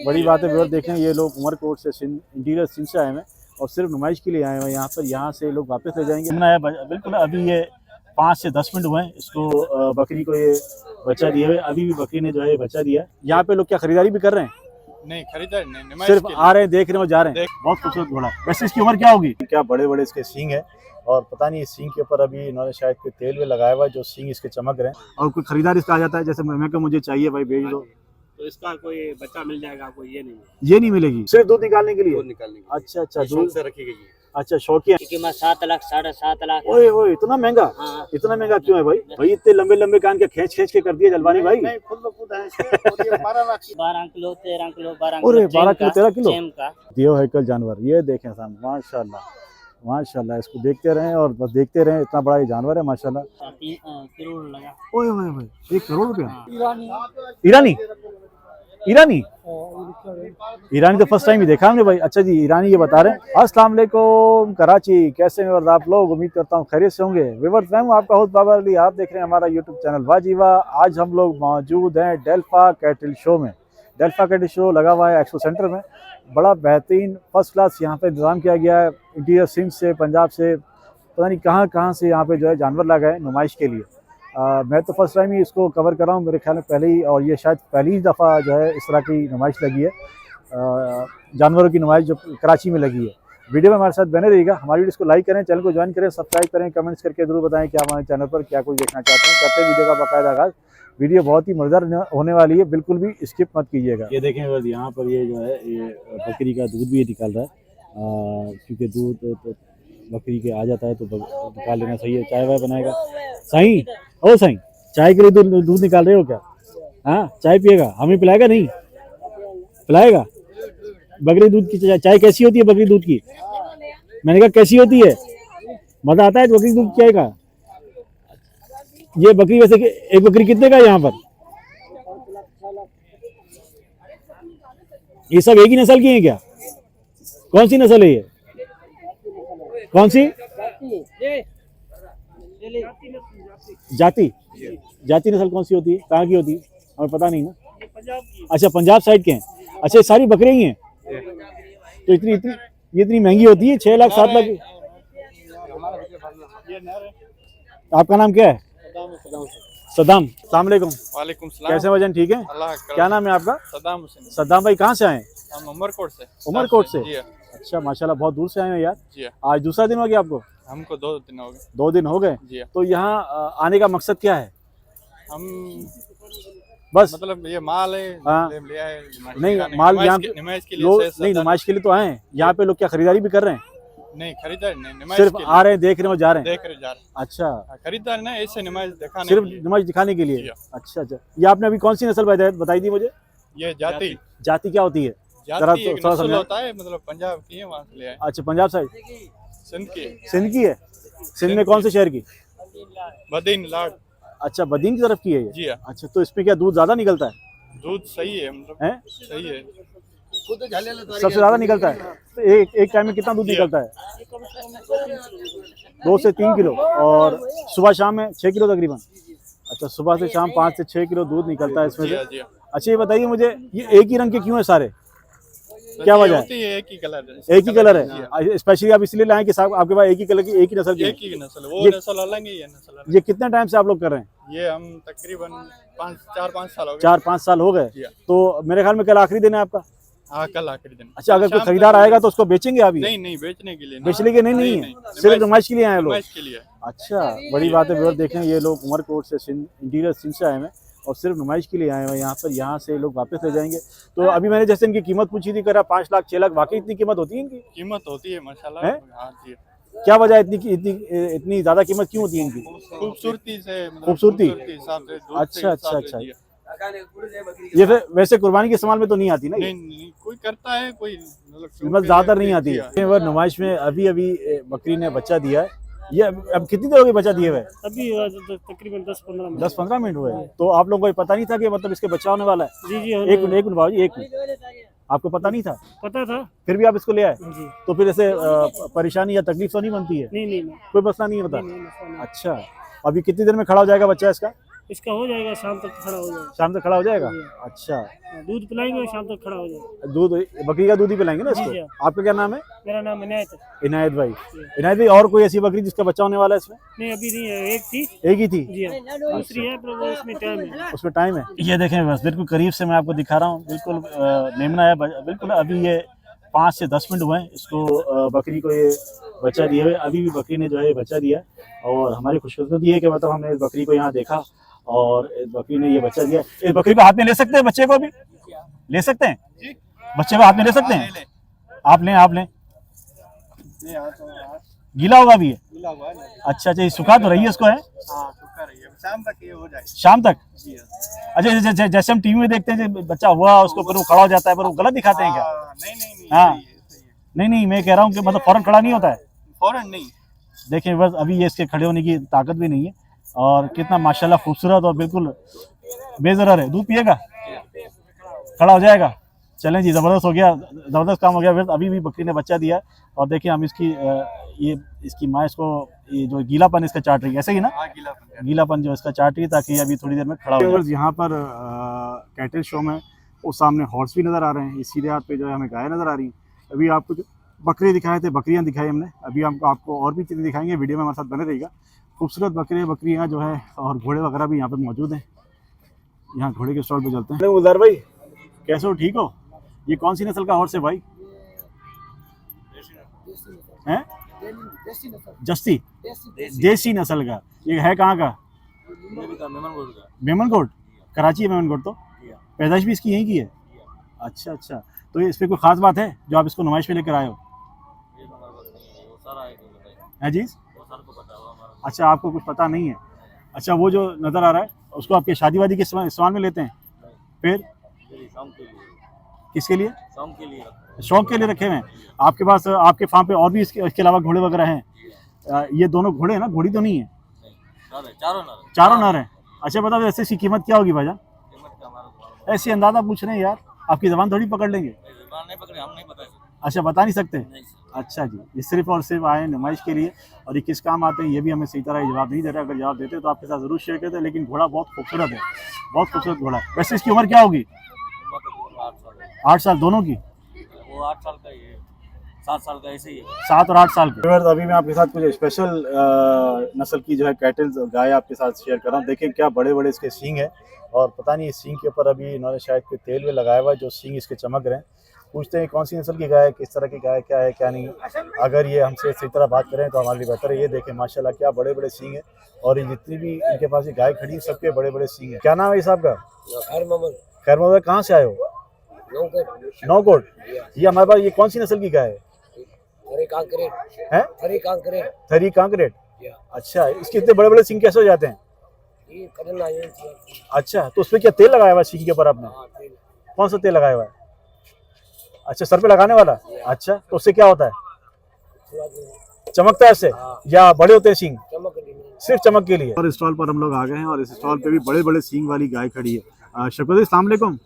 बड़ी बात है व्यूअर, देखें ये लोग उमरकोट से इंटीरियर सिंध से आए हैं और सिर्फ नुमाइश के लिए आए हैं यहाँ पर। यहाँ से लोग वापस ले जाएंगे। बिल्कुल अभी ये 5 से 10 मिनट हुए हैं इसको बकरी को ये बच्चा दिए हुए। अभी भी बकरी ने जो है बच्चा दिया। यहाँ पे लोग क्या खरीदारी भी कर रहे हैं? नहीं, खरीदारी नहीं, सिर्फ आ रहे हैं, देख रहे हैं और जा रहे हैं। बहुत खूबसूरत घोड़ा। वैसे इसकी उम्र क्या होगी? क्या बड़े बड़े इसके सींग है और पता नहीं इस सींग के ऊपर अभी इन्होंने शायद कोई तेल भी लगाया हुआ है जो सींग इसके चमक रहे हैं। और कोई खरीदार इसका आ जाता है, जैसे मैं को मुझे चाहिए भाई भेज दो, तो इसका कोई बच्चा मिल जाएगा आपको। ये नहीं मिलेगी, सिर्फ दूध निकालने के लिए। दूध निकालने के लिए। अच्छा, दूध से रखी गई है। अच्छा, शौकिया। कीमत 7 लाख 7.5 लाख। ओए इतना महंगा? हाँ। इतना महंगा क्यों है भाई इतने लंबे लंबे कान के खींच के कर दिए जलवानी भाई। 12 किलो 13 किलो 12 अरे 12 किलो 13 किलो सेम का दियो हैकल जानवर। ये देखें सामने, माशाल्लाह इसको देखते रहें और बस देखते रहें। इतना बड़ा ये जानवर है माशाल्लाह। 3 करोड़ लगा। ओए 1 करोड़ रुपया। ईरानी तो फर्स्ट टाइम ही देखा हमने भाई। अच्छा जी, ईरानी ये बता रहे हैं। अस्सलाम वालेकुम कराची, कैसे हैं और आप लोग? उम्मीद करता हूँ खैरियत से होंगे। व्यूअर्स, मैं हूँ आपका होस्ट बाबर अली। आप देख रहे हैं हमारा यूट्यूब चैनल वाजीवा। आज हम लोग मौजूद हैं डेल्फा कैटल शो में। डेल्फा कैटल शो लगा हुआ है एक्सपो सेंटर में। बड़ा बेहतरीन फर्स्ट क्लास यहाँ पे इंतजाम किया गया है। इंटीरियर सिंध से, पंजाब से, पता नहीं कहाँ से यहाँ पे जो है जानवर लगा है नुमाइश के लिए। मैं तो फर्स्ट टाइम ही इसको कवर कर रहा हूँ मेरे ख्याल में पहले ही, और ये शायद पहली दफ़ा जो है इस तरह की नुमाइश लगी है। जानवरों की नुमाइश जो कराची में लगी है। वीडियो में हमारे साथ बने रहिएगा। हमारी वीडियो को लाइक करें, चैनल को ज्वाइन करें, सब्सक्राइब करें, कमेंट्स करके जरूर बताएं कि हमारे चैनल पर क्या कुछ देखना चाहते हैं। करते हैं वीडियो का बाकायदा आगाज़। वीडियो बहुत ही मज़ेदार होने वाली है, बिल्कुल भी स्किप मत कीजिएगा। ये देखें बस यहाँ पर ये जो है ये बकरी का दूध भी निकाल रहा है, क्योंकि दूध तो बकरी के आ जाता है तो निकाल लेना सही है। चाय वाय बनाएगा सही। ओ सही, चाय के लिए दूध निकाल रहे हो क्या? हाँ, चाय पिएगा? हमें पिलाएगा? नहीं पिलाएगा। बकरी दूध की चाय कैसी होती है? बकरी दूध की मैंने कहा कैसी होती है? मजा आता है बकरी दूध चाय का? ये बकरी वैसे एक बकरी कितने का है यहाँ पर? ये सब एक ही नस्ल की है क्या? कौन सी नस्ल है ये? कौन सी जाति नस्ल कौन सी होती है? कहाँ की होती है? हमें पता नहीं ना। अच्छा, पंजाब साइड के हैं। अच्छा, ये सारी बकरियां ही हैं तो इतनी महंगी होती है? 6 लाख 7 लाख। आपका नाम क्या है? सद्दाम। अस्सलाम वालेकुम। वालेकुम सलाम। कैसे वजन? ठीक है। क्या नाम है आपका? सद्दाम हुसैन। सद्दाम भाई कहाँ से आए? हम उमरकोट से। उमरकोट से? जी। अच्छा माशाल्लाह, बहुत दूर से आए हैं यार। जी। आज दूसरा दिन हो गया आपको? हमको 2 दिन हो गए। 2 दिन हो गए। जी। तो यहाँ आने का मकसद क्या है? हम बस मतलब ये माल है, हाँ। लिया है। नहीं, माल यहाँ नुमाइश के लोग लिए नहीं, नुमाइश के लिए तो आए हैं। यहाँ पे लोग क्या खरीदारी भी कर रहे हैं? नहीं, खरीदारी नहीं, नुमाइश सिर्फ के लिए आ रहे हैं, देख रहे हैं और जा रहे हैं। देख रहे जा रहे हैं। अच्छा, खरीदारी नहीं, ऐसे नुमाइश दिखाने सिर्फ के लिए। नुमाइश दिखाने के लिए। जी। अच्छा, ये आपने अभी कौन सी नस्ल बताई थी मुझे? ये जाति जाति क्या होती है? जाति एक थोड़ा नस्ल समझाएं। होता है, मतलब पंजाब की है, वहाँ से ले आए। अच्छा, पंजाब साइड, सिंध की। सिंध की है। सिंध में कौन से शहर की? बदीन लाड। अच्छा, बदीन की तरफ की है ये? जी हाँ। अच्छा, तो इसमें क्या दूध ज्यादा निकलता है? दूध सही है, मतलब हैं? सही है। सबसे ज्यादा निकलता है? तो एक टाइम में कितना दूध निकलता है? 2 से 3 किलो। और सुबह शाम में 6 किलो तकरीबन? अच्छा, सुबह से शाम 5 से 6 किलो दूध निकलता है इसमें जी से। हाँ, जी हाँ। अच्छा, ये बताइए मुझे, ये एक ही रंग के क्यों है सारे? क्या वजह है? होती है एक ही कलर है। एक ही कलर जी है? हाँ। स्पेशली आप इसलिए लाए कि साहब आपके पास एक ही कलर की एक ही नस्ल की है? एक ही नस्ल, वो नस्ल अलग है, ये नस्ल अलग। ये कितने टाइम से आप लोग कर रहे हैं? ये हम तकरीबन 4-5 साल हो गए। 4-5 साल हो गए। जी हाँ। तो मेरे ख्याल में कल आखिरी दिन है आपका? हाँ, कल आखिरी दिन। अच्छा, अगर कोई शाम खरीदार तक- आएगा तो उसको बेचेंगे अभी? नहीं, बेचने के लिए। बेचने के नहीं है, सिर्फ नुमाइश के लिए आए हैं लोग। नुमाइश के लिए। अच्छा, बड़ी बात है व्यूअर, देखें ये लोग उमरकोट से इंटीरियर सिंध से आए हैं और सिर्फ नुमाइश के लिए आए हैं यहाँ पर। यहाँ से लोग वापस ले जाएंगे। तो अभी मैंने जैसे इनकी कीमत पूछी थी, करा 5 लाख 6 लाख। वाकई इतनी कीमत होती है इनकी? कीमत होती है माशाल्लाह। है? हाँ जी। क्या वजह है इतनी ज्यादा कीमत क्यों होती है इनकी? खूबसूरती से, मतलब खूबसूरती? हिसाब से, दूध अच्छा, से अच्छा, हिसाब अच्छा। से जी। ये वैसे कुर्बानी के इस्तेमाल में तो नहीं आती ना? नहीं, कोई करता है, कोई कीमत ज्यादातर नहीं आती है। वो नुमाइश में अभी बकरी ने बच्चा दिया है। ये अब कितनी देर हो गई बच्चा दिए हुए? अभी तकरीबन 10-15 मिनट हुए। तो आप लोगों को पता नहीं था कि मतलब इसके बच्चा होने वाला है? जी। एक मिनट बाबू जी, एक मिनट। आपको पता नहीं था? पता था, फिर भी आप इसको ले आए? जी। तो फिर ऐसे परेशानी या तकलीफ तो नहीं बनती है? नहीं। कोई मसला नहीं होता? अच्छा, अभी कितनी देर में खड़ा हो जाएगा बच्चा इसका? इसका हो जाएगा, शाम तक खड़ा हो जाएगा। शाम तक खड़ा हो जाएगा? जी। अच्छा, दूध पिलाएंगे और शाम तक खड़ा हो जाएगा। दूध बकरी का दूध ही पिलाएंगे ना जी, इसको? जी। आपका क्या नाम है? मेरा नाम इनायत है। इनायत भाई। इनायत भाई, और कोई ऐसी बकरी जिसका बच्चा होने वाला है इसमें? नहीं, अभी नहीं है, एक थी। एक ही थी? जी हाँ, दूसरी है पर वो उसमें टाइम है। उसमें टाइम है। ये देखें, बस बिल्कुल करीब से मैं आपको दिखा रहा हूँ। बिल्कुल मेमना है, बिल्कुल अभी ये 5 से 10 मिनट हुए हैं इसको बकरी को ये बच्चा दिए हुए। अभी भी बकरी ने जो है ये बच्चा दिया और हमारी खुशकिस्मती है कि मतलब हमने इस बकरी को यहाँ देखा और इस बकरी ने ये बच्चा दिया। इस बकरी को हाथ में ले सकते हैं? बच्चे को अभी ले सकते हैं? बच्चे को हाथ में ले सकते हैं? आप लें, आप लें। गीला होगा अभी ये? मिला हुआ है ना? अच्छा अच्छा, ये सुखा तो रही है इसको है? हाँ, सुखा रही है, शाम तक ये हो जाएगा। शाम तक? जी हाँ। अच्छा, जैसे हम टीवी में देखते हैं कि बच्चा हुआ उसको फिर वो खड़ा हो जाता है, पर वो गलत दिखाते हैं क्या? नहीं, हाँ। सही है, सही है। नहीं, मैं कह रहा हूँ कि मतलब फौरन खड़ा नहीं होता है। फौरन नहीं। देखें बस अभी ये इसके खड़े होने की ताकत भी नहीं है और कितना माशाल्लाह खूबसूरत और बिल्कुल बेजरर है। दूध पिएगा? खड़ा हो जाएगा? चलें जी, ज़बरदस्त हो गया, ज़बरदस्त काम हो गया। फिर अभी भी बकरी ने बच्चा दिया और देखिए हम इसकी माँ इसको ये जो गीलापन इसका चाट रही है, ऐसे ही ना? हाँ, गीलापन। गीलापन जो इसका चाट रही है ताकि अभी थोड़ी देर में खड़ा हो जाए। यहाँ पर कैटल शो में वो सामने हॉर्स भी नज़र आ रहे हैं, इस सीधे हाथ पे जो है हमें गाय नज़र आ रही हैं। अभी आपको जो बकरी दिखाए थे, बकरियाँ दिखाई हमने, अभी हम आपको और भी चीज़ें दिखाएंगे। वीडियो में हमारे साथ बने रहिएगा। खूबसूरत बकरियाँ जो है और घोड़े वगैरह भी यहाँ पर मौजूद हैं। यहाँ घोड़े के स्टॉल पे चलते हैं। उज़र भाई, कैसे हो? ठीक हो? ये कौन सी नस्ल का हॉर्स है भाई? हैं? जस्ती? देसी नस्ल का। ये है कहाँ का? मेमनकोट। कराची है मेमनकोट तो? पैदाइश भी इसकी यहीं की है? अच्छा अच्छा, तो इस पर कोई ख़ास बात है जो आप इसको नुमाइश पे लेकर आए हो? है जी? अच्छा, आपको कुछ पता नहीं है। अच्छा, वो जो नज़र आ रहा है उसको आपके शादी वादी के इस्तेमाल में लेते हैं? फिर किसके लिए? शौक के लिए रखे हुए हैं। आपके पास आपके फार्म पे और भी इसके अलावा घोड़े वगैरह हैं? ये दोनों घोड़े हैं ना, घोड़ी तो नहीं है? चारों नर हैं। अच्छा, बताओ ऐसे इसकी कीमत क्या होगी भाईजान? ऐसी अंदाजा पूछ रहे हैं यार, आपकी ज़बान थोड़ी पकड़ लेंगे। अच्छा, बता नहीं सकते? अच्छा जी, ये सिर्फ और सिर्फ आए नुमाइश के लिए और ये किस काम आते हैं ये भी हमें सही तरह जवाब नहीं दे रहा। अगर जवाब देते तो आपके साथ ज़रूर शेयर करते। लेकिन घोड़ा बहुत खूबसूरत है, बहुत खूबसूरत घोड़ा है। वैसे इसकी उम्र क्या होगी? 8 साल दोनों की? वो 8 साल का ही है, 7 साल का ऐसे ही है। 7 और 8 साल के। अभी मैं आपके साथ कुछ स्पेशल नस्ल की जो है कैटल गाय आपके साथ शेयर कर रहा हूँ। देखिए क्या बड़े बड़े इसके सींग हैं और पता नहीं इस सींग के ऊपर अभी इन्होंने शायद कोई तेल भी लगाया हुआ है जो सींग इसके चमक रहे हैं। पूछते हैं कौन सी नस्ल की गाय है, किस तरह की गाय, क्या है क्या नहीं। अगर ये हमसे सही तरह बात करें तो हमारे लिए बेहतर है। ये देखें माशाल्लाह क्या बड़े बड़े सींग हैं और ये जितनी भी इनके पास ये गाय खड़ी है सबके बड़े बड़े सींग हैं। क्या नाम है इस आपका? खैर मोहम्मद। कहाँ से आए हो? नौकोट। ये हमारे पास ये कौन सी नस्ल की गाय है? थरी कांकरेट। अच्छा, इसके इतने बड़े बड़े सींग कैसे हो जाते हैं? अच्छा, तो उसमें क्या तेल लगाया हुआ है सींग के ऊपर आपने? कौन सा तेल लगाया हुआ है? अच्छा, सर पे लगाने वाला? अच्छा, तो उससे क्या होता है? चमकता है इससे या बड़े होते हैं सींग? सिर्फ चमक के लिए। और स्टॉल पर हम लोग आ गए हैं और इस स्टॉल पे भी बड़े बड़े सींग वाली गाय खड़ी है। शकुर, अस्सलाम वालेकुम।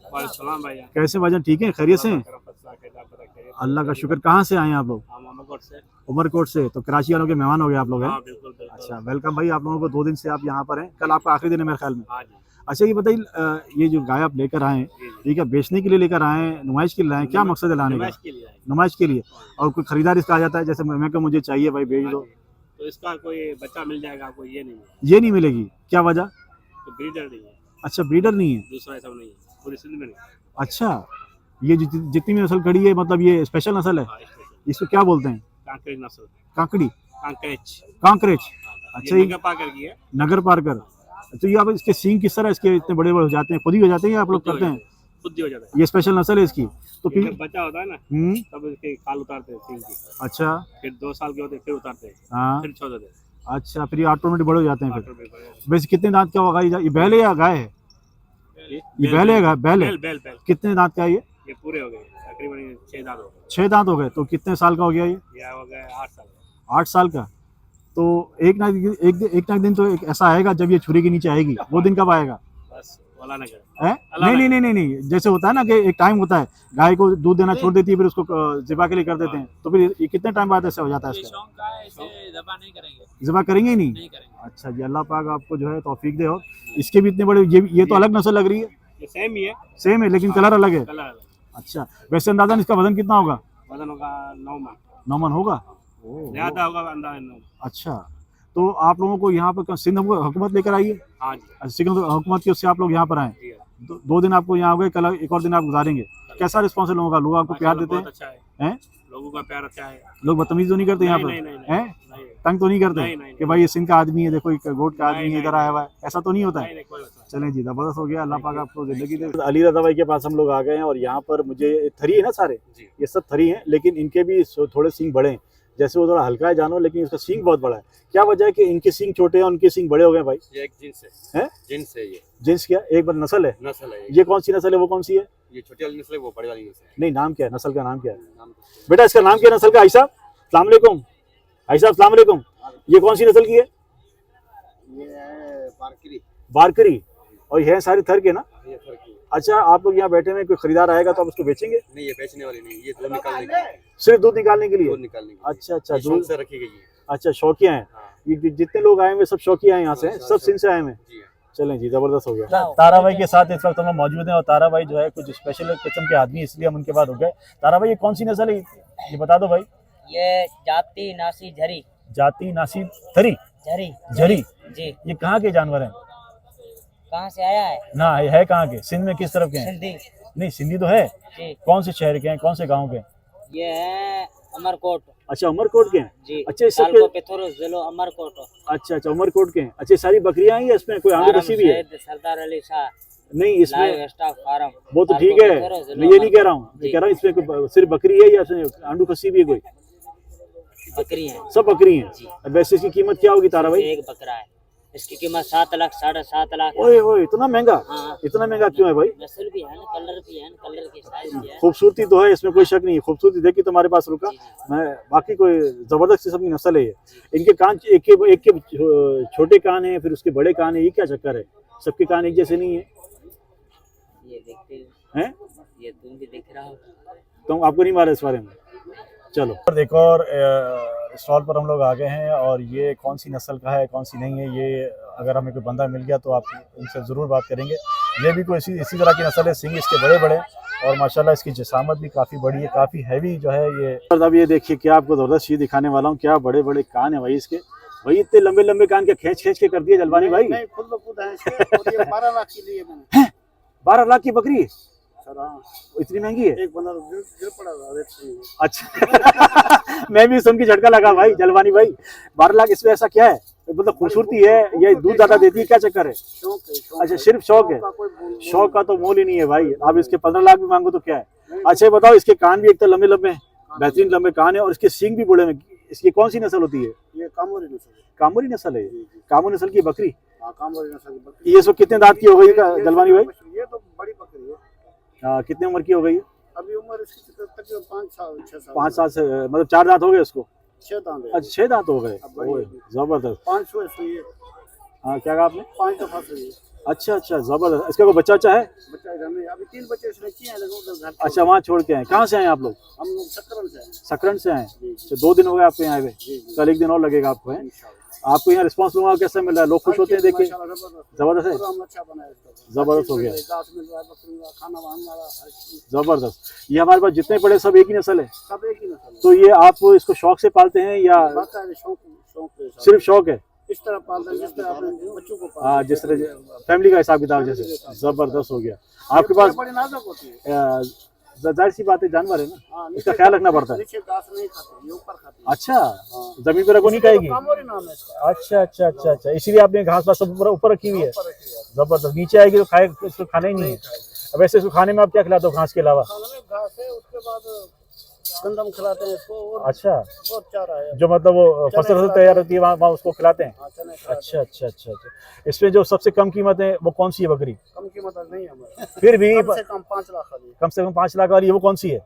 कैसे भाईजान, ठीक है, खैरियत से हैं? अल्लाह का शुक्र। कहाँ से आए हैं आप लोग? उमरकोट से। तो कराची वालों के मेहमान हो गए आप लोग हैं? अच्छा, वेलकम भाई। आप लोगों को 2 दिन से आप यहाँ पर हैं, कल आपका आखिरी दिन है मेरे ख्याल में। अच्छा, ये बताइए ये जो गाय आप लेकर आए हैं ये क्या बेचने के लिए लेकर आए हैं, नुमाइश के लिए लाए हैं, क्या मकसद है लाने का? नुमाइश के लिए। और कोई खरीदार इसका आ जाता है जैसे मैं मुझे चाहिए भाई बेच दो, तो इसका कोई बच्चा मिल जाएगा, कोई ये नहीं है, ये नहीं मिलेगी? क्या वजह? तो ब्रीडर नहीं है। अच्छा, ब्रीडर नहीं है? दूसरा ऐसा नहीं है, पूरी सिंध में नहीं। अच्छा, ये जितनी भी नस्ल खड़ी है मतलब ये स्पेशल नस्ल है? इसको क्या बोलते हैं? कांकरेज नस्ल। काकड़ी? कांकरेज। अच्छा, ये नगर पाकर की है। नगर पारकर। तो ये आप इसके सींग किस तरह इसके इतने बड़े बड़े हो जाते हैं? खुद ही हो जाते हैं या आप लोग करते हैं? खुद ही हो जाता है। ये स्पेशल नस्ल है इसकी? तो फिर जब बच्चा होता है ना तब इसके खाल उतारते हैं सींग की। अच्छा, फिर 2 साल के होते हैं फिर उतारते हैं, हाँ। फिर छोड़ देते हैं। अच्छा, फिर ये ऑटोमेटिक बड़े हो जाते हैं। फिर बैल वैसे कितने दांत का होगा ये बैल है या गाय है? ये बैल है? बैल है। बैल कितने दांत का है ये? ये पूरे हो गए, तकरीबन 6 दांत हो गए। 6 दांत हो गए। तो कितने साल का हो गया ये? हो गया 8 साल। 8 साल का। तो एक ना एक दिन तो एक ऐसा आएगा जब ये छुरी के नीचे आएगी, वो दिन कब आएगा? बस वाला ना करे। हैं? नहीं, जैसे होता है ना कि एक टाइम होता है, गाय को दूध देना छोड़ देती है, फिर उसको ज़िबा के लिए कर देते हैं, तो फिर ये कितने टाइम बाद ऐसा हो जाता है इसका? शौक का है, इसे ज़िबा नहीं करेंगे, ज़िबा करेंगे ही नहीं? नहीं करेंगे। अच्छा जी, अल्लाह पाक आपको जो है तौफीक दे। और इसके भी इतने बड़े, ये तो अलग नस्ल लग रही है, ये सेम ही है, सेम है लेकिन कलर अलग है। कलर अलग। अच्छा, वैसे अंदाज़न इसका वजन कितना होगा? वजन होगा 9 मन, 9 मन होगा? ज्यादा होगा अंदाजा 9। अच्छा, तो आप लोगों को यहाँ पर सिंध हुकूमत लेकर आई है? हाँ जी, सिंध हुकूमत की उससे आप लोग यहाँ पर आए, 2 दिन आपको यहाँ हो गए, कल एक और दिन आप गुजारेंगे। कैसा रिस्पॉन्स है लोगों का? लोग आपको प्यार देते हैं? अच्छा है, हैं? लोगों का प्यार अच्छा है। लोग बदतमीजी तो नहीं करते यहाँ नहीं, पर? नहीं, नहीं, हैं? नहीं, तंग तो नहीं करते नहीं, कि भाई ये सिंध का आदमी है, देखो एक गोट का आदमी नहीं, है, इधर नहीं, आया हुआ है, ऐसा तो नहीं होता है? नहीं, कोई बात नहीं। चलें जी, जबरदस्त हो गया, अल्लाह पाक आपको जिंदगी दे। अली रज़ा भाई के पास हम लोग आ गए हैं और यहाँ पर मुझे थरी है ना सारे, ये सब थरी हैं, लेकिन इनके भी थोड़े सींग बड़े हैं। जैसे वो थोड़ा हल्का है जानवर, लेकिन इसका सींग बहुत बड़ा है। क्या वजह है कि इनके सींग छोटे हैं, उनके सींग बड़े हो गए भाई? ये एक जिन्स हैं? जिन्स है ये, जिन्स क्या? एक बार नस्ल है? नस्ल है ये कौन सी नस्ल है, वो कौन सी है? ये छोटी वाली नस्ल है, वो बड़ी वाली नस्ल है। नहीं, नाम क्या है नस्ल का? नाम क्या है नाम बेटा इसका? नाम क्या है नस्ल का? आयशा, अस्सलाम वालेकुम। आयशा, अस्सलाम वालेकुम। ये कौन सी नस्ल की है? ये है बारकरी। बारकरी। और ये है सारे थर के ना? ये थर की। अच्छा, आप लोग यहाँ बैठे हैं, कोई खरीदार आएगा तो आप उसको बेचेंगे? नहीं, ये बेचने वाली नहीं, ये दूध निकालने के लिए। सिर्फ दूध निकालने के लिए? दूध निकालने के लिए। अच्छा अच्छा, ये शौक दूध से रखी गई है। अच्छा, शौकिया हैं। हाँ। ये जितने लोग आए हुए सब शौकिया हैं यहाँ से, सब सिंध से आए हुए हैं। जी हाँ। चलें जी, जबरदस्त हो गया। तारा भाई के साथ इस वक्त हम मौजूद हैं और तारा भाई जो है कुछ स्पेशल किस्म के आदमी, इसलिए हम उनके बाद हो गए। तारा भाई, ये कौन सी नस्ल है, ये बता दो भाई। ये जाती नासी झरी, जाती नासी थरी, झरी झरी। जी। ये कहाँ के जानवर हैं? कहाँ से आया है? ना, ये है कहाँ के? सिंध में किस तरफ के हैं? सिंधी नहीं, सिंधी तो है। जी। कौन से शहर के हैं, कौन से गाँव के हैं? ये है अमरकोट अच्छा, उमरकोट के हैं। जी। अच्छा, इस तालको पिथौरा जिलो अमरकोट। अच्छा अच्छा, उमरकोट के हैं। अच्छा, सारी बकरियां हैं या इसमें कोई आंधी रस्सी भी है? सैयद सरदार अली शाह नहीं, इसमें लाइव स्टॉक फार्म। वो तो तालको ठीक है, पिथौरा जिलो मैं ये नहीं कह रहा हूँ, मैं जी। कह रहा हूँ इसमें कोई सिर्फ बकरी है या इसमें आंडू खस्सी भी है कोई? बकरी है सब बकरी हैं। जी। वैसे इसकी कीमत क्या होगी तारा भाई? एक बकरा है, इसकी कीमत 7 लाख 7.5 लाख। ओए ओए, इतना महंगा? हाँ। इतना महंगा क्यों है भाई? नस्ल भी है ना, कलर भी है ना, कलर की साइज भी है। खूबसूरती तो है, इसमें कोई शक नहीं है, खूबसूरती देख के तुम्हारे पास रुका जी, जी। मैं। बाकी कोई जबरदस्त किस्म की नस्ल है ये। इनके कान एक के छोटे कान है, फिर उसके बड़े कान है, ये क्या चक्कर है? सबके कान एक जैसे नहीं है ये देखते हैं? ये तुम भी देख रहा हो। तो आपको नहीं मारा इस बारे में? चलो, और एक और स्टॉल पर हम लोग आ गए हैं और ये कौन सी नस्ल का है, कौन सी नहीं है, ये अगर हमें कोई बंदा मिल गया तो आप उनसे ज़रूर बात करेंगे। ये भी कोई इसी तरह की नस्ल है, सिंग इसके बड़े बड़े और माशाल्लाह इसकी जिसामत भी काफ़ी बड़ी है, काफ़ी हैवी जो है ये। अब ये देखिए, क्या आपको ज़बरदस्त चीज़ दिखाने वाला हूँ, क्या बड़े बड़े कान है भाई इसके। भाई इतने लंबे लंबे कान के खींच के कर दिए जलवानी भाई। नहीं, खुद ब खुद है इसके, और ये 12 लाख के लिए मैंने। 12 लाख की बकरी? सर हाँ, इतनी महंगी है? एक बंदा गिर पड़ा था, रेट से। अच्छा मैं भी सुन के झटका लगा भाई जलवानी भाई। 12 लाख, इसमें ऐसा क्या है? मतलब खूबसूरती है, ये दूध ज्यादा देती है, क्या चक्कर है? शौक है, शौक अच्छा, सिर्फ शौक है? का कोई मोल शौक का तो मोल ही नहीं है भाई। आप इसके 15 लाख भी मांगो तो क्या है। अच्छा, ये बताओ, इसके कान भी एक तो लंबे लंबे हैं, बेहतरीन लंबे कान है और इसके सींग भी बड़े हैं। इसकी कौन सी नस्ल होती है? ये कामोरी नस्ल है। कामोरी नस्ल है ये? कामोरी नस्ल की बकरी? हाँ, कामोरी नस्ल की बकरी। ये सब कितने दांत की हो गई जलवानी भाई? ये तो बड़ी बकरी है। कितने उम्र की हो गई? अभी उम्र इसकी तकरीबन 5 साल 6 साल। 5 साल से, मतलब 4 दांत हो गए उसको? 6 दांत है। अच्छा, 6 दांत हो गए। अब बड़ी ओए, है। जबरदस्त। 500 सुई है। हाँ, क्या कहा आपने? 5 दफा सुई है। अच्छा अच्छा, जबरदस्त। इसका कोई बच्चा है? बच्चा घर में, अभी 3 बच्चे इसने किए हैं, लेकिन उधर घर पे। अच्छा, वहाँ छोड़ के आए। कहाँ से आए आप लोग? हम लोग सकरन से हैं। सकरन से आए? जी। अच्छा, 2 दिन हो गए आपको यहाँ आए हुए? जी, जी। कल एक दिन और लगेगा आपको है? इंशाल्लाह। आपको यहाँ रिस्पांस लूंगा, कैसा मिल रहा है? लोग खुश होते हैं देख के? माशाल्लाह, जबरदस्त है? प्रोग्राम अच्छा बना है इसका। जबरदस्त हो गया। घास मिल रहा है, बकरी का खाना हमारा, हर चीज जबरदस्त। ये हमारे पास जितने पड़े सब एक ही नस्ल है? सब एक ही नस्ल है। तो ये आप इसको शौक से पालते हैं या बात है शौक, शौक के हिसाब सिर्फ शौक है? से। इस तरह पालते हैं जिस तरह अपने बच्चों को पालते हाँ, हैं। जिस तरह फैमिली का हिसाब किताब जैसे। जबरदस्त हो गया। आपके पास बड़ी नाजुक होती है। जाहिर सी बात है, जानवर है ना, हाँ, इसका ख्याल रखना पड़ता है। नीचे घास नहीं खाते, ये ऊपर खाते हैं। अच्छा, जमीन पर रखो नहीं खाएगी? कामोरी नाम है इसका। अच्छा अच्छा अच्छा अच्छा, इसीलिए आपने घास वास सब ऊपर रखी हुई है? ऊपर रखी है। जबरदस्त। नीचे आएगी तो खाए, इसको खाना ही नहीं है। वैसे इसको खाने में आप क्या खिलाते हो घास के अलावा? खाने में घास है, उसके बाद गंदम खिलाते हैं इसको, और अच्छा, बहुत चारा है। जो मतलब वो फसल तैयार होती है वहाँ उसको खिलाते हैं? हाँ, चने खिलाते अच्छा अच्छा अच्छा अच्छा। इसमें जो सबसे कम कीमत है वो कौन सी है बकरी? हैं। कम कीमत नहीं है हमारे, फिर भी कम से कम 5 लाख वाली। कम से कम 5 लाख वाली है, वो कौन सी है?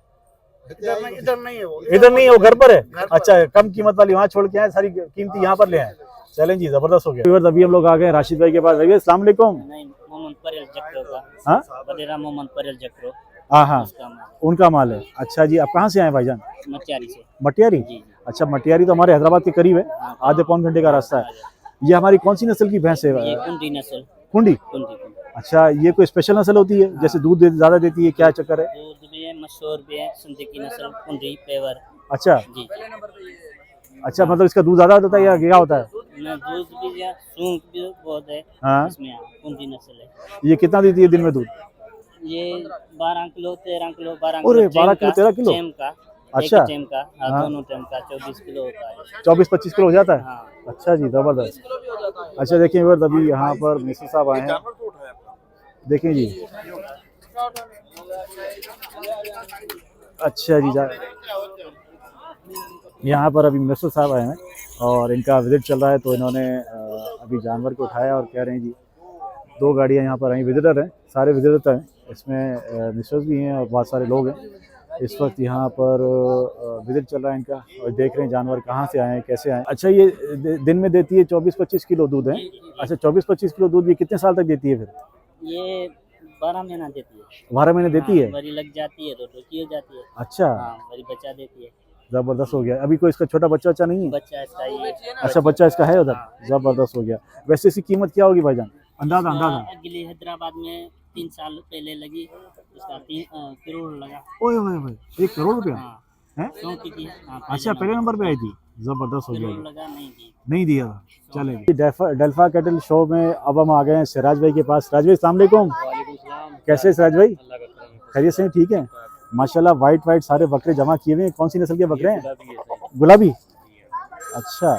इधर नहीं है वो। इधर नहीं है, वो घर पर है? घर पर। अच्छा, कम कीमत वाली वहाँ छोड़ के आए, सारी कीमती यहाँ पर ले आए। चलें जी, जबरदस्त हो गया। अभी हम लोग आ गए राशिद भाई के पास। अस्सलाम वालेकुम। नहीं मोहम्मद परेल जक्रो का। हाँ बदेरा मोहम्मद परेल जक्रो हाँ हाँ, उसका माल, उनका माल है। अच्छा जी, आप कहाँ से आए भाईजान? मटियारी से। मटियारी? जी। अच्छा, मटियारी तो हमारे हैदराबाद के करीब है, आधे पौन घंटे का रास्ता है। ये हमारी कौन सी नस्ल की भैंस ये है? कुंडी नस्ल। कुंडी? कुंडी। अच्छा, ये कोई स्पेशल नस्ल होती है जैसे दूध ज्यादा देती है, क्या चक्कर है? दूध भी है, मशहूर भी है, सिंधी की नस्ल, कुंडी पेवर। अच्छा जी। अच्छा, मतलब इसका दूध ज्यादा होता है या क्या होता है? ना दूध भी है, सूंख भी बहुत है हाँ, इसमें। कुंडी नस्ल है। ये कितना देती है दिन में दूध? ये 12 किलो 13 किलो 12 अरे, किलो 12 किलो 13 किलो? टेम का। अच्छा। टेम का, हाँ, हाँ। दोनों टेम का 24 किलो होता है। 24-25 किलो हो जाता है? हाँ। अच्छा जी, जबरदस्त। अच्छा देखिए व्यूअर्स, अभी यहाँ पर मिस्टर साहब आए हैं, देखें जी। अच्छा जी, यहाँ पर अभी मिस्टर साहब आए हैं और इनका विजिट चल रहा है, तो इन्होंने अभी जानवर को उठाया और कह रहे हैं जी, 2 गाड़ियाँ यहाँ पर आई, विजिटर हैं, सारे विजिटर हैं, इसमें मिस्टर्स भी हैं और बहुत सारे लोग हैं। इस वक्त यहाँ पर विजिट चल रहा है इनका और देख रहे हैं जानवर कहाँ से आए हैं, कैसे आए हैं। अच्छा, ये दिन में देती है 24-25 किलो दूध है? अच्छा, 24-25 किलो दूध ये कितने साल तक देती है फिर? ये 12 महीना देती है। 12 महीने देती है? बड़ी लग जाती है तो टोकी हो जाती है। अच्छा, हाँ, बड़ी बच्चा देती है। जबरदस्त हो गया। अभी कोई इसका छोटा बच्चा नहीं है? बच्चा इसका ये। अच्छा, बच्चा इसका है उधर, जबरदस्त हो गया। वैसे इसकी कीमत क्या होगी भाईजान, अंदाजा? अगली हैदराबाद में 3 साल पहले लगी, उसका 3 करोड़ लगा। ओए ओए ओए, 1 करोड़ रुपया हाँ, है? चौंकी की। हाँ, अच्छा, पहले नंबर पे आई थी, जबरदस्त हो करोड़ गया। लगा, नहीं दी। नहीं दिया था, चलेगा। डेल्फा कैटल शो में अब हम आ गए हैं सिराज भाई के पास। सिराज भाई, अस्सलाम वालेकुम। कैसे सिराज भाई? खैरियत से हैं? ठीक है माशाल्लाह। वाइट सारे बकरे जमा किए हुए हैं। कौन सी नस्ल के बकरे हैं? गुलाबी। अच्छा,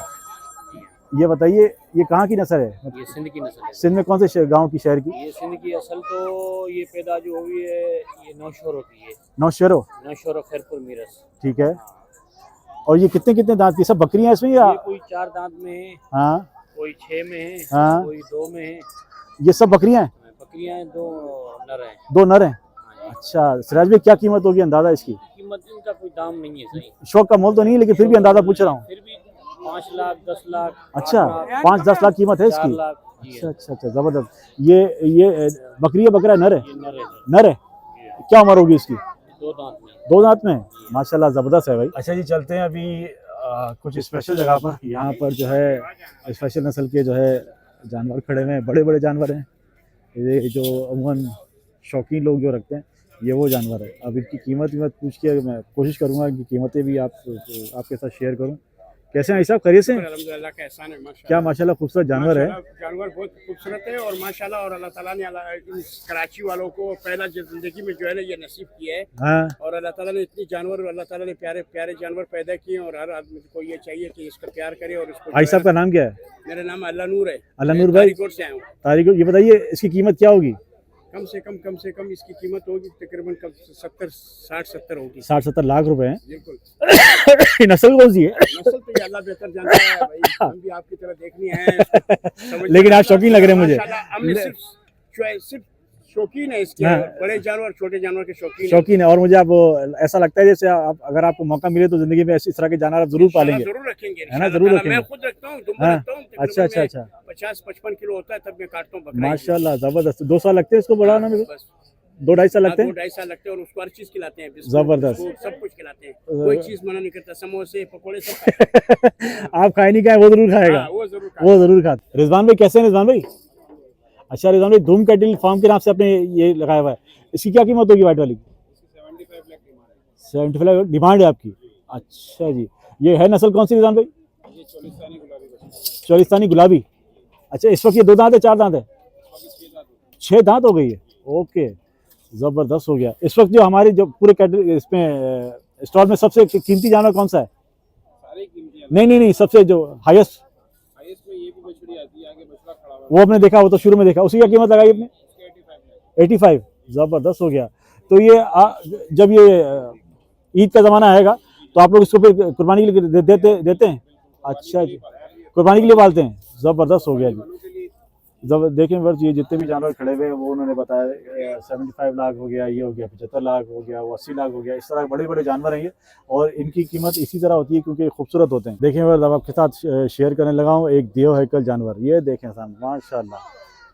ये बताइए, ये कहाँ की नस्ल है? ये सिंध की नस्ल है। सिंध में कौन से गांव की, शहर की? ये सिंध की असल तो ये पैदा जो हुई है ये नौशहरों की है। नौशहरों? नौशहरों खैरपुर मीरस। ठीक है। और ये कितने दांत की सब बकरियां हैं इसमें या? ये कोई 4 दांत में है, हाँ कोई 6 में है, हाँ। कोई 2 में है। ये सब बकरियां हैं? बकरियां 2 नर हैं। 2 नर हैं? अच्छा, सिराज भाई क्या कीमत होगी अंदाजा इसकी? कीमत इनका कोई दाम नहीं है सही, शौक का मोल तो नहीं है, लेकिन फिर भी अंदाजा पूछ रहा हूँ। फिर भी 5 लाख 10 लाख। अच्छा, 8 लाख, 5-10 लाख कीमत है 4 इसकी? लाख। जी अच्छा अच्छा अच्छा, जबरदस्त। ये बकरी बकरा नर है? ये नर है। नर है? क्या उम्र होगी इसकी? 2 दांत में। 2 दांत में? माशाल्लाह, जबरदस्त है भाई। अच्छा जी, चलते हैं अभी कुछ स्पेशल जगह पर। यहाँ पर जो है स्पेशल नस्ल के जो है जानवर खड़े हुए हैं, बड़े बड़े जानवर हैं। ये जो अमूमन शौकीन लोग जो रखते हैं, ये वो जानवर है। अब इनकी कीमत पूछ के मैं कोशिश करूँगा कि कीमतें भी आपके साथ शेयर करूँ। कैसे हैं साहब, खैरियत से? अल्हम्दुलिल्लाह का एहसान है। माशाल्लाह, क्या माशाल्लाह खूबसूरत जानवर है। जानवर बहुत खूबसूरत है और माशाल्लाह, और अल्लाह ताला ने इन कराची वालों को पहला जिंदगी में जो है ना ये नसीब किया है। हाँ और अल्लाह ताला ने इतनी जानवर, अल्लाह ताला ने प्यारे प्यारे जानवर पैदा किए और हर आदमी को ये चाहिए कि इसका प्यार करे। और इसको भाई साहब का नाम क्या है? मेरा नाम अल्लाह नूर है। अल्लाह नूर भाई, तारीकोट से आया हूँ। तारीख, ये बताइए इसकी कीमत क्या होगी? कम से कम इसकी कीमत होगी तकरीबन 60-70 होगी। 60-70 लाख रुपए हैं। बिल्कुल। नस्ल कौन सी है? नस्ल तो ये अल्लाह बेहतर जानता है भाई, हम भी आपकी तरह देखनी है। लेकिन आप शौकीन लग रहे हैं मुझे। माशाल्लाह, हमने सिर्फ शौकीन है इसके, हाँ। बड़े जानवर छोटे जानवर के शौकीन शौकीन है। और मुझे अब ऐसा लगता है जैसे आप, अगर आपको मौका मिले तो जिंदगी में इस तरह के जानवर आप जरूर पालेंगे। जरूर रखेंगे, है ना, जरूर रखेंगे। मैं खुद रखता हूँ, हाँ। रखता हूँ। अच्छा अच्छा अच्छा, 50-55 किलो होता है तब मैं काटता हूँ बकरा। माशाल्लाह, जबरदस्त। 2 साल लगते हैं इसको बढ़ाने में? बस 2-2.5 साल लगते हैं? 2-2.5 साल लगते हैं और उसको हर चीज खिलाते हैं। बिस्कुट, जबरदस्त। बिस्कुट, सब कुछ खिलाते हैं, कोई चीज मना नहीं करता। समोसे पकौड़े सब आप खाए नहीं खाए, वो जरूर खाएगा। हाँ, वो जरूर वो जरूर खाते। रिजवान भाई कैसे हैं रिजवान भाई? अच्छा रिजवान भाई, धूम कैटल फार्म के नाम से आपने ये लगाया हुआ है, इसकी क्या कीमत होगी वाइट वाली? 75 डिमांड है आपकी? अच्छा जी, ये है नस्ल कौन सी रिजवान भाई? चोलिस्तानी गुलाबी। अच्छा, इस वक्त ये 2 दांत है 4 दांत है? 6 दांत हो गई है। ओके, जबरदस्त हो गया। इस वक्त जो हमारे जो पूरे कैटल इसमें स्टॉल में सबसे कीमती जानवर कौन सा है? नहीं, सबसे जो हाईएस्ट में ये भी बछड़ी आती है, आगे बछड़ा खड़ा हुआ वो आपने देखा, वो तो शुरू में देखा, उसकी क्या कीमत लगाई आपने? 85। जबरदस्त हो गया। तो ये जब ये ईद का ज़माना आएगा तो आप लोग इसको फिर कुर्बानी के लिए देते हैं? अच्छा जी, कुर्बानी के लिए पालते हैं। ज़बरदस्त हो गया जी। जब देखें वर्ष, ये जितने भी जानवर खड़े हुए हैं वो उन्होंने बताया 75 लाख हो गया, ये हो गया 75 लाख हो गया, वो 80 लाख हो गया। इस तरह बड़े बड़े जानवर हैं ये, और इनकी कीमत इसी तरह होती है क्योंकि खूबसूरत होते हैं। देखें वर्ष, अब आपके साथ शेयर करने लगा हूँ एक देव हैकल जानवर। ये देखें सामने, माशाल्लाह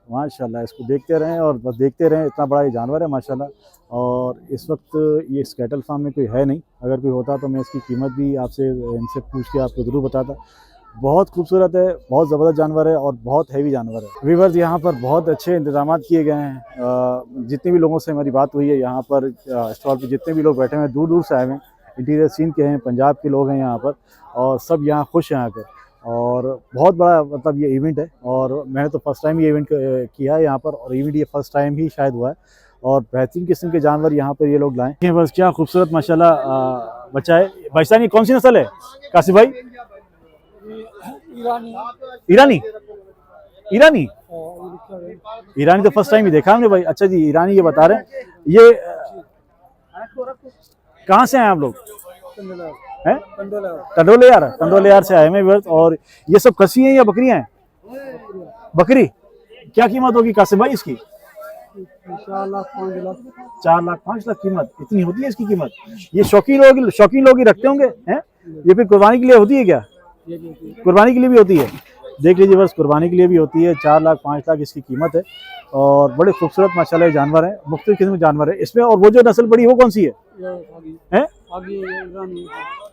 माशाल्लाह, इसको देखते रहें और बस देखते रहें, इतना बड़ा ये जानवर है माशाल्लाह। और इस वक्त ये इस कैटल फार्म में कोई है नहीं, अगर कोई होता तो मैं इसकी कीमत भी आपसे इनसे पूछ के आपको ज़रूर बताता। बहुत खूबसूरत है, बहुत ज़बरदस्त जानवर है और बहुत हैवी जानवर है। व्यूअर्स, यहाँ पर बहुत अच्छे इंतजाम किए गए हैं। जितने भी लोगों से हमारी बात हुई है, यहाँ पर स्टॉल पर जितने भी लोग बैठे हुए हैं दूर दूर से आए हुए हैं, इंटीरियर सीन के हैं, पंजाब के लोग हैं यहाँ पर, और सब यहाँ खुश हैं आकर। और बहुत बड़ा मतलब ये इवेंट है, और मैंने तो फर्स्ट टाइम ये इवेंट किया है यहाँ पर, और इवेंट ये फर्स्ट टाइम ही शायद हुआ है, और बेहतरीन किस्म के जानवर यहाँ पर ये लोग लाएँ। ये बस क्या खूबसूरत माशाल्लाह बच्चा है। भाई साहब, ये कौन सी नस्ल है कासिफ भाई? ईरानी ईरानी ईरानी तो फर्स्ट टाइम ही देखा हमने भाई। अच्छा जी, ईरानी ये बता रहे हैं, ये कहाँ से हैं आप लोग? हैं? टंडोले यार से आए हैं। और ये सब खसी हैं या बकरियां हैं? बकरी। क्या कीमत होगी कासिम भाई इसकी? 4,05,00,000 कीमत। इतनी होती है इसकी कीमत? ये शौकीन लोग ही रखते होंगे हैं? ये फिर कुर्बानी के लिए होती है क्या? कुर्बानी के लिए भी होती है। देख लीजिए बस, कुर्बानी के लिए भी होती है। 4,05,00,000 इसकी कीमत है, और बड़े खूबसूरत माशाल्लाह जानवर हैं, मुख्तलिफ किस्म के जानवर है इसमें। और वो जो नस्ल बड़ी वो कौन सी है?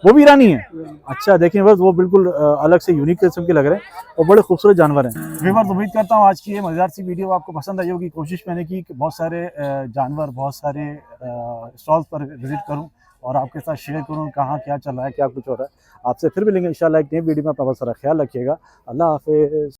वो भी ईरानी है। अच्छा, देखिए बस, वो बिल्कुल अलग से यूनिक किस्म के लग रहे हैं और बड़े खूबसूरत जानवर हैं। व्यूअर्स, उम्मीद करता हूँ आज की ये मज़ेदार सी वीडियो आपको पसंद आई होगी। कोशिश मैंने की कि बहुत सारे जानवर, बहुत सारे स्टॉल्स पर विजिट करूँ और आपके साथ शेयर करूँ कहाँ क्या चल रहा है, क्या कुछ हो रहा है। आपसे फिर मिलेंगे इंशाल्लाह एक नई वीडियो में। अपना बहुत सारा ख्याल रखिएगा। अल्लाह हाफिज़।